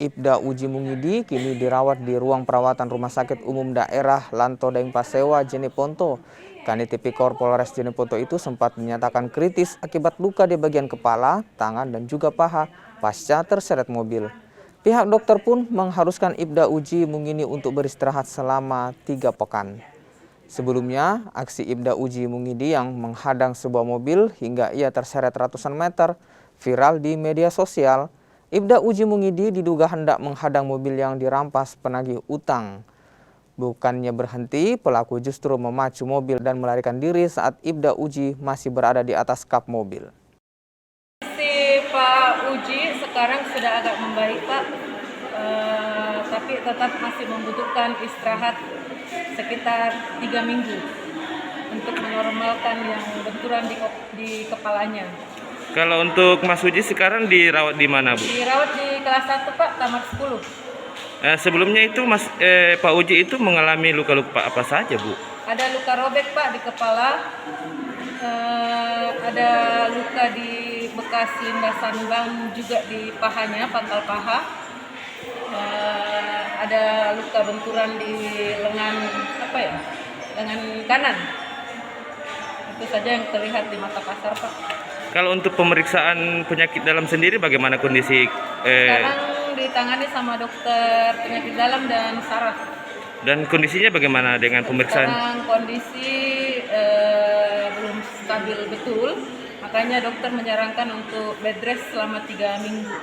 Ibda Uji Mungidi kini dirawat di ruang perawatan Rumah Sakit Umum Daerah Lanto Daeng Pasewa, Jeneponto. Kanit Tipikor Polres Jeneponto itu sempat menyatakan kritis akibat luka di bagian kepala, tangan, dan juga paha pasca terseret mobil. Pihak dokter pun mengharuskan Ibda Uji Mungidi untuk beristirahat selama 3 pekan. Sebelumnya, aksi Ibda Uji Mungidi yang menghadang sebuah mobil hingga ia terseret ratusan meter viral di media sosial. Ibda Uji Mungidi diduga hendak menghadang mobil yang dirampas penagih utang. Bukannya berhenti, pelaku justru memacu mobil dan melarikan diri saat Ibda Uji masih berada di atas kap mobil. Si Pak Uji sekarang sudah agak membaik, Pak, tapi tetap masih membutuhkan istirahat sekitar 3 minggu untuk menormalkan yang benturan di kepalanya. Kalau untuk Mas Uji sekarang dirawat di mana, Bu? Dirawat di kelas 1, Pak, kamar 10. Sebelumnya itu Pak Uji itu mengalami luka-luka apa saja, Bu? Ada luka robek, Pak, di kepala. Ada luka di bekas lindasan ban juga di pahanya, pangkal paha. Ada luka benturan di lengan lengan kanan. Itu saja yang terlihat di mata kasar, Pak. Kalau untuk pemeriksaan penyakit dalam sendiri bagaimana kondisi? Sekarang ditangani sama dokter penyakit dalam dan saraf. Dan kondisinya bagaimana dengan pemeriksaan? Sekarang kondisi belum stabil betul, makanya dokter menyarankan untuk bed rest selama 3 minggu.